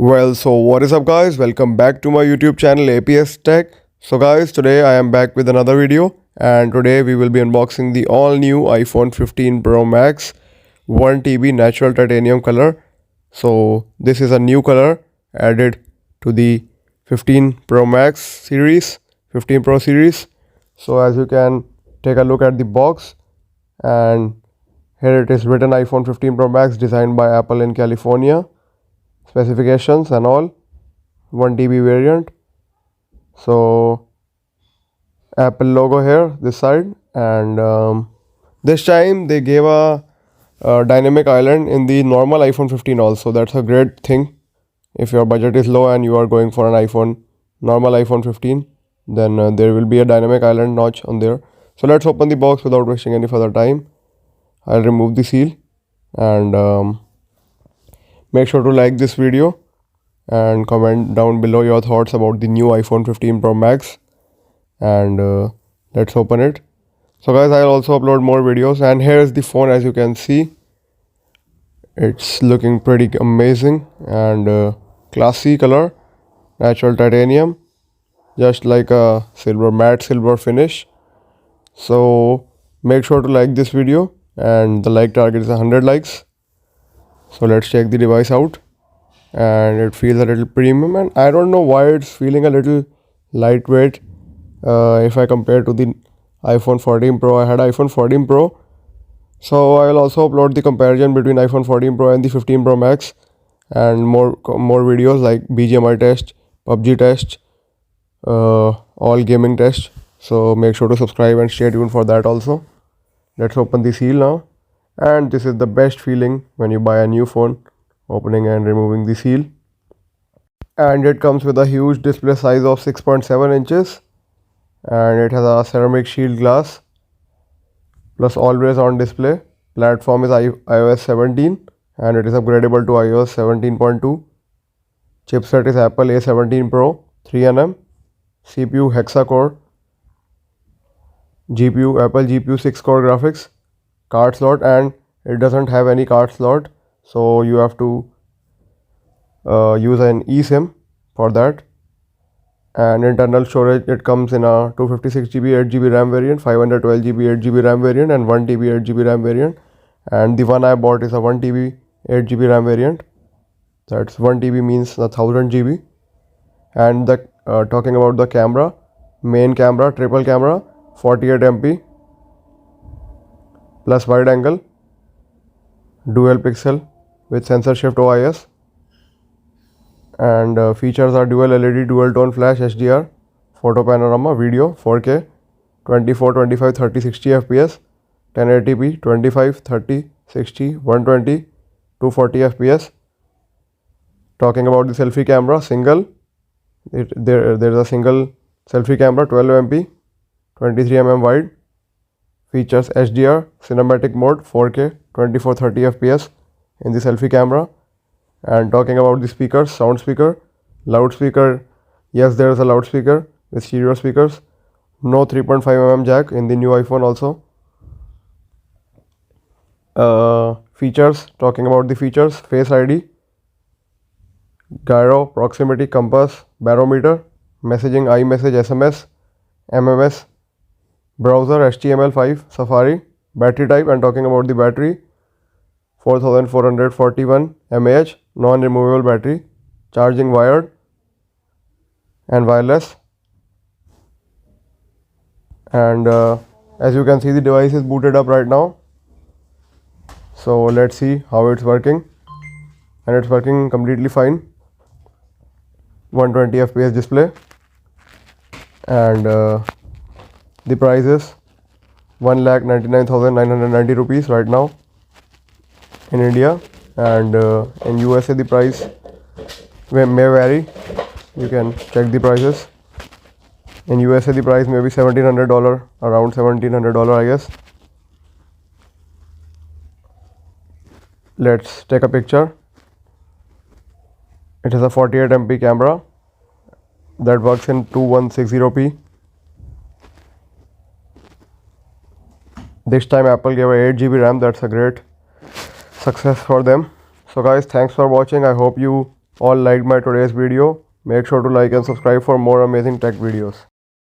So what is up guys? Welcome back to my YouTube channel APS Tech. So guys, today I am back with another video and today we will be unboxing the all new iPhone 15 Pro Max 1TB natural titanium color. So this is a new color added to the 15 Pro Max series, 15 Pro series. So as you can take a look at the box, and here it is written iPhone 15 Pro Max designed by Apple in California. Specifications and all, 1TB variant. So Apple logo here this side, and this time they gave a dynamic island in the normal iPhone 15 also. That's a great thing. If your budget is low and you are going for an normal iPhone 15, then there will be a dynamic island notch on there. So let's open the box without wasting any further time. I'll remove the seal and make sure to like this video and comment down below your thoughts about the new iPhone 15 Pro Max, and let's open it. So guys, I'll also upload more videos, and here is the phone. As you can see, it's looking pretty amazing and classy color, natural titanium, just like a matte silver finish. So make sure to like this video, and the like target is 100 likes. So let's check the device out, and it feels a little premium, and I don't know why it's feeling a little lightweight if I compare to the iPhone 14 Pro. I had iPhone 14 Pro, so I will also upload the comparison between iPhone 14 Pro and the 15 Pro Max, and more videos like BGMI test, PUBG test, all gaming test. So make sure to subscribe and stay tuned for that also. Let's open the seal now. And this is the best feeling when you buy a new phone, opening and removing the seal. And it comes with a huge display size of 6.7 inches, and it has a ceramic shield glass plus always on display. Platform is iOS 17 and it is upgradable to iOS 17.2. Chipset is Apple A17 Pro 3nm. CPU hexa-core. GPU Apple GPU 6-core graphics. Card slot, and it doesn't have any card slot, so you have to use an eSIM for that. And internal storage, it comes in a 256GB 8GB RAM variant, 512GB 8GB RAM variant, and 1TB 8GB RAM variant. And the one I bought is a 1TB 8GB RAM variant. That's 1TB means 1000GB. And the talking about the camera, main camera, triple camera, 48MP plus wide angle, dual pixel with sensor shift OIS, and features are dual LED, dual tone flash, HDR, photo panorama, video 4K, 24, 25, 30, 60 FPS, 1080p, 25, 30, 60, 120, 240 FPS. Talking about the selfie camera, single, there's a single selfie camera, 12MP, 23mm wide. Features HDR, cinematic mode, 4K, 24, 30 FPS in the selfie camera. And talking about the speakers, sound speaker, loudspeaker, yes, there is a loudspeaker with stereo speakers. No 3.5mm jack in the new iPhone also. Features, talking about the features, Face ID, gyro, proximity, compass, barometer, messaging, iMessage, SMS, MMS, browser, HTML5, Safari, battery type, and talking about the battery, 4441 mAh, non-removable battery, charging wired and wireless. And as you can see, the device is booted up right now. So let's see how it's working, and it's working completely fine. 120 FPS display, and the price is 1,99,990 rupees right now in India, and in USA the price may vary. You can check the prices. In USA the price may be $1,700, around $1,700 I guess. Let's take a picture. It has a 48MP camera that works in 2160p. This time Apple gave a 8GB RAM. That's a great success for them. So guys, thanks for watching. I hope you all liked my today's video. Make sure to like and subscribe for more amazing tech videos.